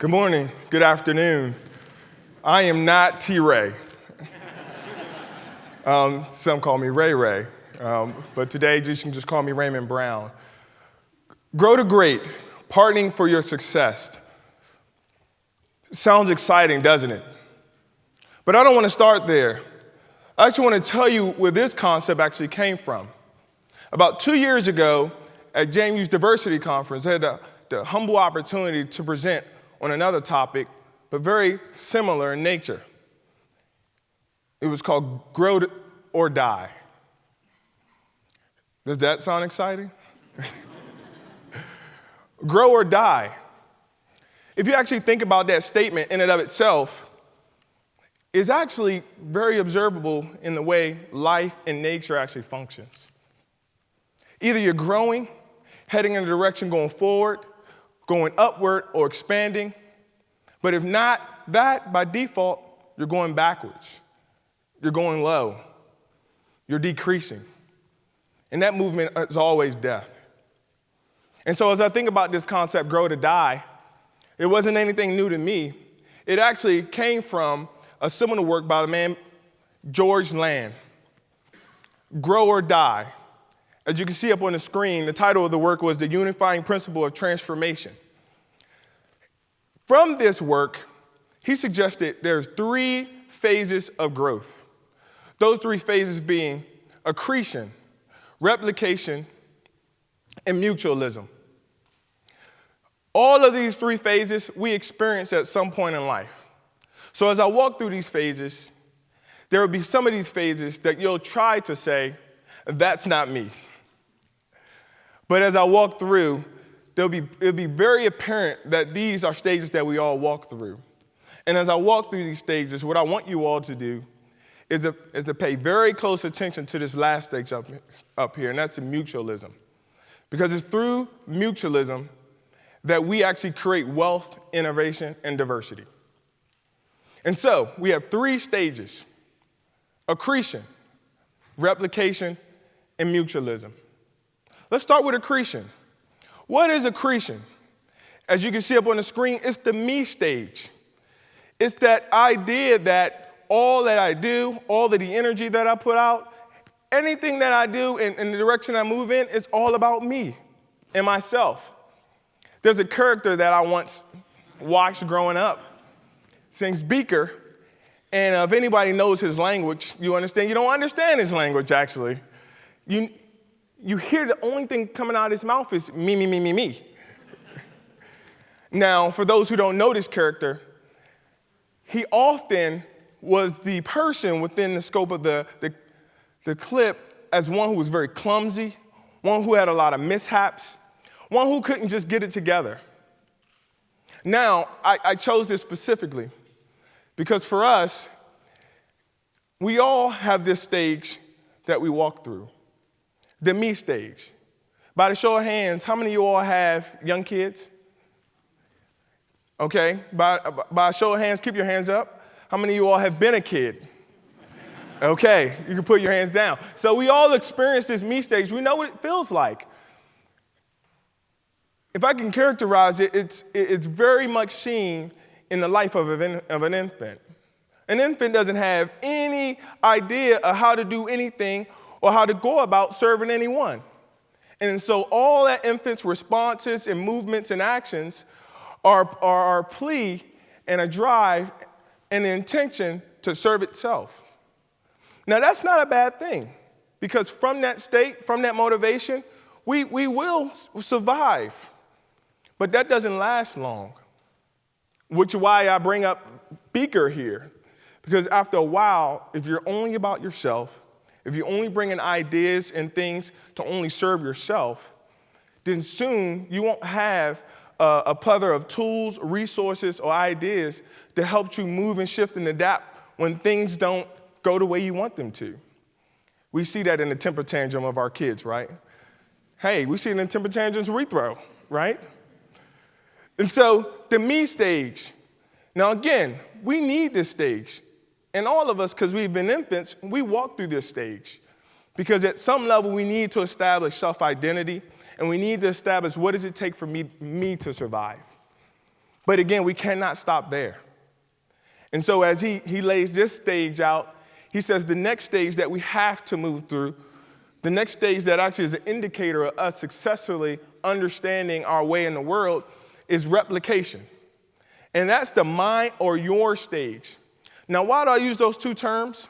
Good morning, good afternoon. I am not T-Ray. Some call me Ray Ray, but today you can just call me Raymond Brown. Grow to great, partnering for your success. Sounds exciting, doesn't it? But I don't want to start there. I actually want to tell you where this concept actually came from. About 2 years ago at JMU's Diversity Conference, I had the humble opportunity to present on another topic, but very similar in nature. It was called Grow or Die. Does that sound exciting? Grow or die. If you actually think about that statement in and of itself, it's actually very observable in the way life and nature actually functions. Either you're growing, heading in a direction going forward, going upward or expanding, but if not that, by default, you're going backwards. You're going low. You're decreasing. And that movement is always death. And so as I think about this concept, grow to die, it wasn't anything new to me. It actually came from a similar work by the man George Land, Grow or Die. As you can see up on the screen, the title of the work was The Unifying Principle of Transformation. From this work, he suggested there's 3 phases of growth. Those 3 phases being accretion, replication, and mutualism. All of these 3 phases we experience at some point in life. So as I walk through these phases, there will be some of these phases that you'll try to say, that's not me. But as I walk through, it'll be very apparent that these are stages that we all walk through. And as I walk through these stages, what I want you all to do is to pay very close attention to this last stage up here, and that's the mutualism. Because it's through mutualism that we actually create wealth, innovation, and diversity. And so we have 3 stages: accretion, replication, and mutualism. Let's start with accretion. What is accretion? As you can see up on the screen, it's the me stage. It's that idea that all that I do, all of the energy that I put out, anything that I do in the direction I move in, it's all about me and myself. There's a character that I once watched growing up. His name's Beaker. And if anybody knows his language, you understand. You don't understand his language, actually. You hear the only thing coming out of his mouth is me, me, me, me, me. Now, for those who don't know this character, he often was the person within the scope of the clip as one who was very clumsy, one who had a lot of mishaps, one who couldn't just get it together. Now, I chose this specifically because for us, we all have this stage that we walk through. The me stage. By the show of hands, how many of you all have young kids? Okay, by a show of hands, keep your hands up. How many of you all have been a kid? Okay, you can put your hands down. So we all experience this me stage. We know what it feels like. If I can characterize it, it's very much seen in the life of an infant. An infant doesn't have any idea of how to do anything or how to go about serving anyone. And so all that infant's responses and movements and actions are a plea and a drive and an intention to serve itself. Now that's not a bad thing, because from that state, from that motivation, we will survive. But that doesn't last long, which is why I bring up Beaker here. Because after a while, if you're only about yourself, if you're only bringing ideas and things to only serve yourself, then soon you won't have a plethora of tools, resources, or ideas to help you move and shift and adapt when things don't go the way you want them to. We see that in the temper tantrum of our kids, right? Hey, we see it in temper tantrums we throw, right? And so the me stage. Now again, we need this stage. And all of us, because we've been infants, we walk through this stage. Because at some level, we need to establish self-identity, and we need to establish what does it take for me to survive. But again, we cannot stop there. And so as he lays this stage out, he says the next stage that we have to move through, the next stage that actually is an indicator of us successfully understanding our way in the world, is replication. And that's the mine or your stage. Now, why do I use those two terms?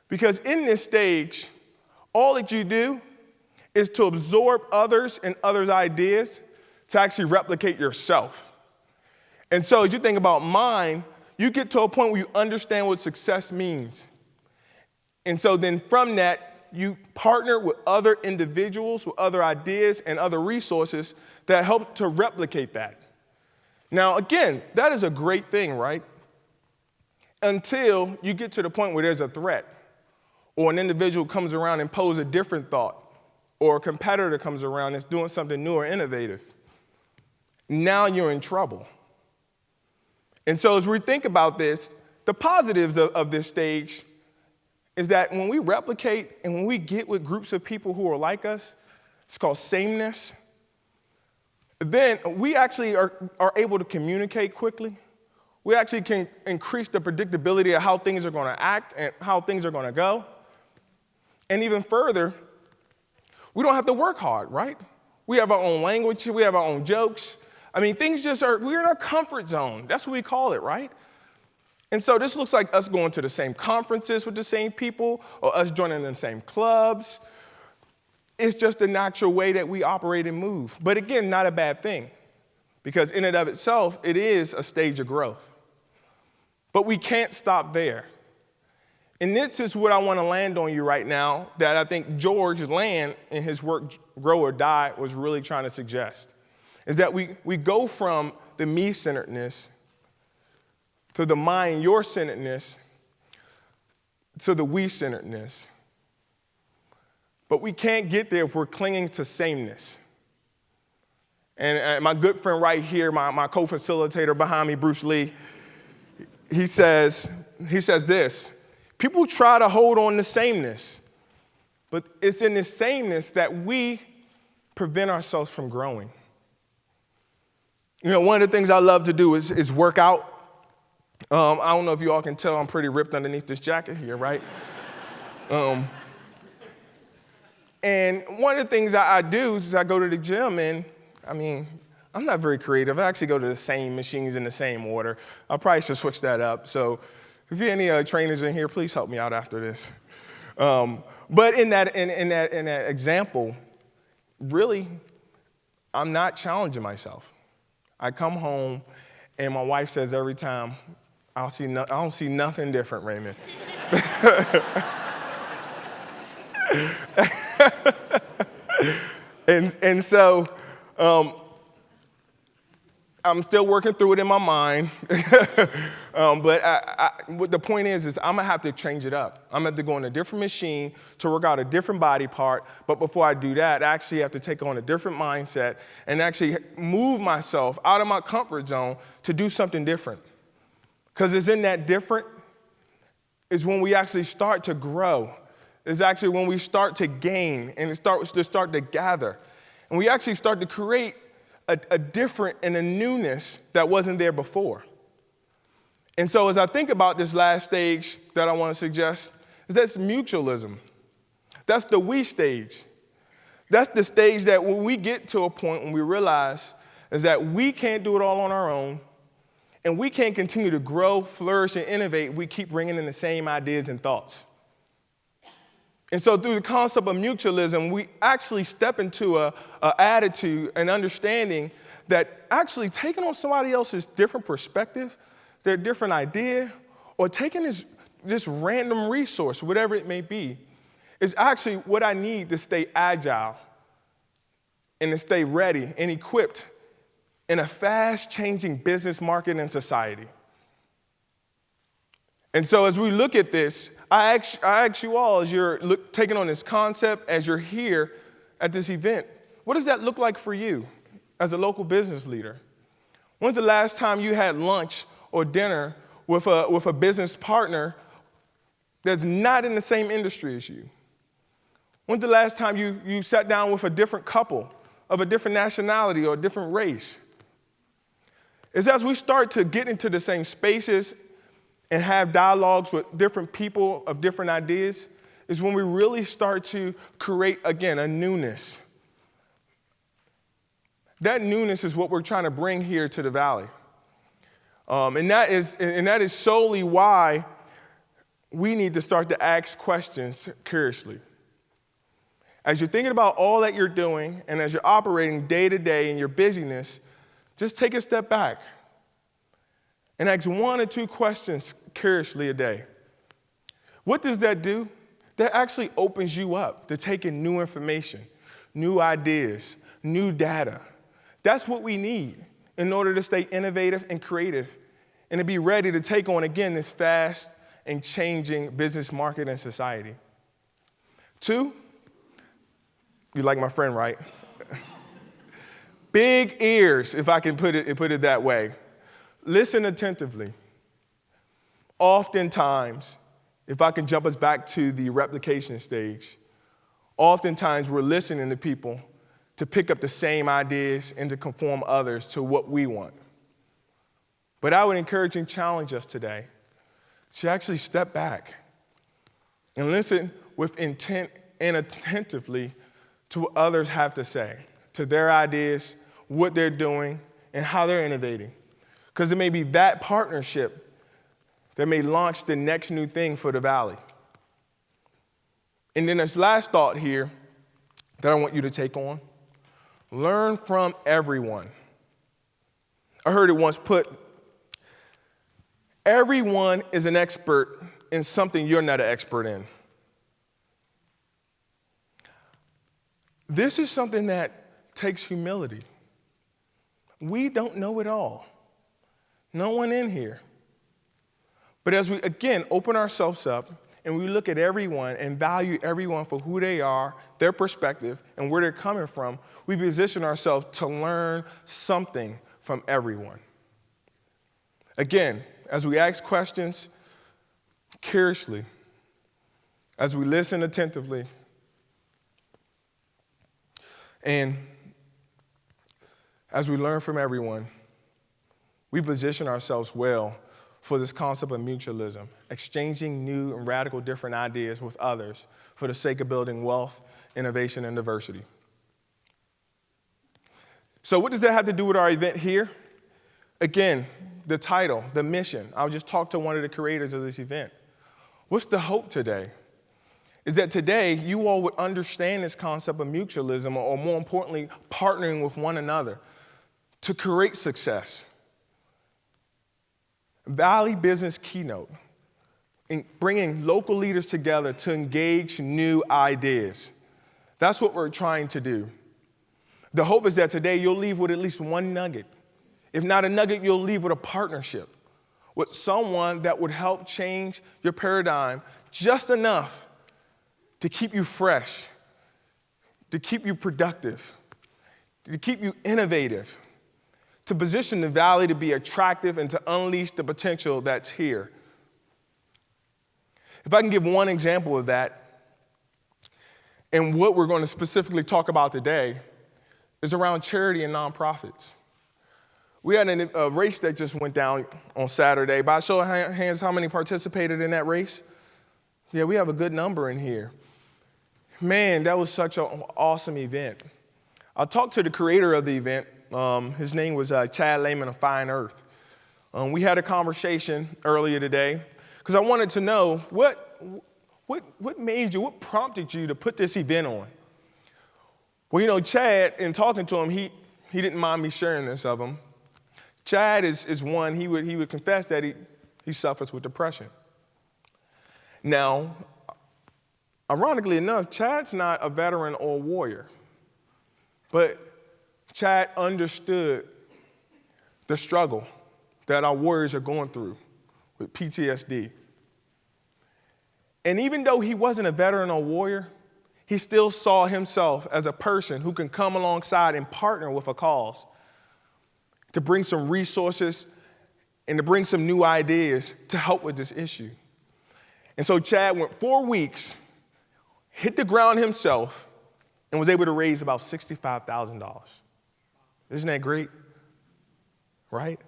Because in this stage, all that you do is to absorb others and others' ideas to actually replicate yourself. And so as you think about mine, you get to a point where you understand what success means. And so then from that, you partner with other individuals, with other ideas and other resources that help to replicate that. Now, again, that is a great thing, right? Until you get to the point where there's a threat, or an individual comes around and poses a different thought, or a competitor comes around that's doing something new or innovative. Now you're in trouble. And so as we think about this, the positives of this stage is that when we replicate and when we get with groups of people who are like us, it's called sameness, then we actually are able to communicate quickly. We actually can increase the predictability of how things are going to act and how things are going to go. And even further, we don't have to work hard, right? We have our own language, we have our own jokes. I mean, things just we're in our comfort zone. That's what we call it, right? And so this looks like us going to the same conferences with the same people, or us joining the same clubs. It's just a natural way that we operate and move. But again, not a bad thing, because in and of itself, it is a stage of growth. But we can't stop there. And this is what I want to land on you right now, that I think George Land in his work, Grow or Die, was really trying to suggest, is that we go from the me-centeredness to the mine, your-centeredness, to the we-centeredness. But we can't get there if we're clinging to sameness. And my good friend right here, my co-facilitator behind me, Bruce Lee, he says this: people try to hold on to sameness, but it's in this sameness that we prevent ourselves from growing. You know, one of the things I love to do is work out. I don't know if you all can tell I'm pretty ripped underneath this jacket here, right? And one of the things I do is I go to the gym, and I mean, I'm not very creative. I actually go to the same machines in the same order. I probably should switch that up. So if you have any trainers in here, please help me out after this. But in that example, really, I'm not challenging myself. I come home, and my wife says every time, I don't see nothing different, Raymond. and so I'm still working through it in my mind. But what the point is I'm going to have to change it up. I'm going to have to go on a different machine to work out a different body part. But before I do that, I actually have to take on a different mindset and actually move myself out of my comfort zone to do something different. Because it's in that different is when we actually start to grow. It's actually when we start to gain and start to gather. And we actually start to create a different and a newness that wasn't there before. And so as I think about this last stage that I want to suggest, is that's mutualism. That's the we stage. That's the stage that when we get to a point when we realize is that we can't do it all on our own, and we can't continue to grow, flourish, and innovate. We keep bringing in the same ideas and thoughts. And so through the concept of mutualism, we actually step into an attitude and understanding that actually taking on somebody else's different perspective, their different idea, or taking this random resource, whatever it may be, is actually what I need to stay agile and to stay ready and equipped in a fast-changing business market and society. And so as we look at this, I ask you all, as you're taking on this concept, as you're here at this event, what does that look like for you as a local business leader? When's the last time you had lunch or dinner with a business partner that's not in the same industry as you? When's the last time you sat down with a different couple of a different nationality or a different race? is as we start to get into the same spaces and have dialogues with different people of different ideas, is when we really start to create, again, a newness. That newness is what we're trying to bring here to the Valley. And that is solely why we need to start to ask questions curiously. As you're thinking about all that you're doing and as you're operating day to day in your busyness, just take a step back and ask 1 or 2 questions curiously a day. What does that do? That actually opens you up to take in new information, new ideas, new data. That's what we need in order to stay innovative and creative and to be ready to take on, again, this fast and changing business market and society. 2, you like my friend, right? Big ears, if I can put it that way. Listen attentively. Oftentimes, if I can jump us back to the replication stage, oftentimes we're listening to people to pick up the same ideas and to conform others to what we want. But I would encourage and challenge us today to actually step back and listen with intent and attentively to what others have to say, to their ideas, what they're doing, and how they're innovating. Because it may be that partnership that may launch the next new thing for the Valley. And then this last thought here that I want you to take on: learn from everyone. I heard it once put, everyone is an expert in something you're not an expert in. This is something that takes humility. We don't know it all. No one in here. But as we, again, open ourselves up and we look at everyone and value everyone for who they are, their perspective, and where they're coming from, we position ourselves to learn something from everyone. Again, as we ask questions curiously, as we listen attentively, and as we learn from everyone, we position ourselves well for this concept of mutualism, exchanging new and radical different ideas with others for the sake of building wealth, innovation, and diversity. So what does that have to do with our event here? Again, the title, the mission. I'll just talk to one of the creators of this event. What's the hope today? Is that today you all would understand this concept of mutualism, or more importantly, partnering with one another to create success. Valley Business Keynote, in bringing local leaders together to engage new ideas. That's what we're trying to do. The hope is that today you'll leave with at least one nugget. If not a nugget, you'll leave with a partnership with someone that would help change your paradigm just enough to keep you fresh, to keep you productive, to keep you innovative, to position the Valley to be attractive and to unleash the potential that's here. If I can give one example of that, and what we're going to specifically talk about today is around charity and nonprofits. We had a race that just went down on Saturday. By a show of hands, how many participated in that race? Yeah, we have a good number in here. Man, that was such an awesome event. I talked to the creator of the event. His name was Chad Lehman of Fine Earth. We had a conversation earlier today because I wanted to know what made you, what prompted you to put this event on? Well, you know, Chad, in talking to him, he didn't mind me sharing this of him. Chad is one, he would confess that he suffers with depression. Now, ironically enough, Chad's not a veteran or a warrior, but Chad understood the struggle that our warriors are going through with PTSD. And even though he wasn't a veteran or warrior, he still saw himself as a person who can come alongside and partner with a cause to bring some resources and to bring some new ideas to help with this issue. And so Chad went 4 weeks, hit the ground himself, and was able to raise about $65,000. Isn't that great? Right?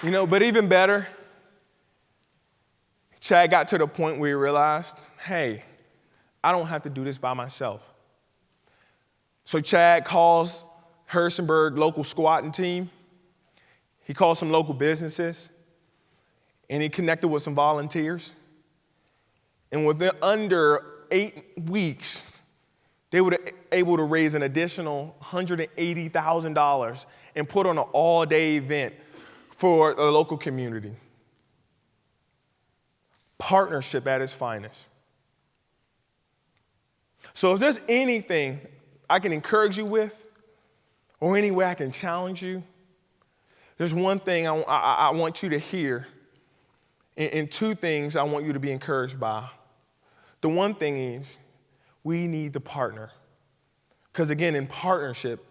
But even better, Chad got to the point where he realized, hey, I don't have to do this by myself. So Chad calls Harrisonburg local squatting team. He called some local businesses, and he connected with some volunteers. And within under 8 weeks, they were able to raise an additional $180,000 and put on an all-day event for the local community. Partnership at its finest. So if there's anything I can encourage you with, or any way I can challenge you, there's one thing I want you to hear, and two things I want you to be encouraged by. The one thing is, we need to partner. Because again, in partnership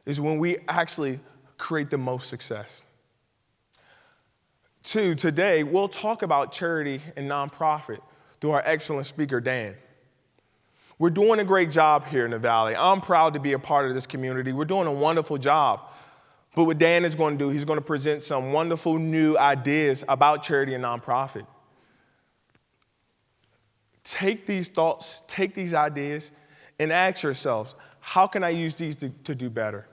is when we actually create the most success. Two, today we'll talk about charity and nonprofit through our excellent speaker, Dan. We're doing a great job here in the Valley. I'm proud to be a part of this community. We're doing a wonderful job. But what Dan is going to do, he's going to present some wonderful new ideas about charity and nonprofit. Take these thoughts, take these ideas, and ask yourselves, how can I use these to do better?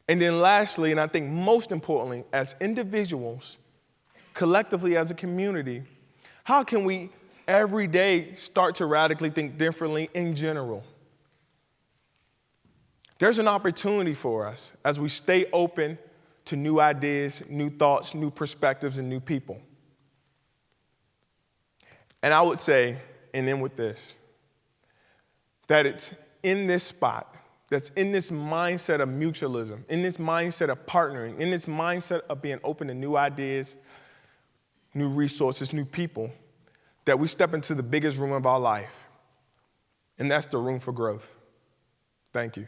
And then lastly, and I think most importantly, as individuals, collectively as a community, how can we every day start to radically think differently in general? There's an opportunity for us as we stay open to new ideas, new thoughts, new perspectives, and new people. And I would say, and then with this, that it's in this spot, that's in this mindset of mutualism, in this mindset of partnering, in this mindset of being open to new ideas, new resources, new people, that we step into the biggest room of our life, and that's the room for growth. Thank you.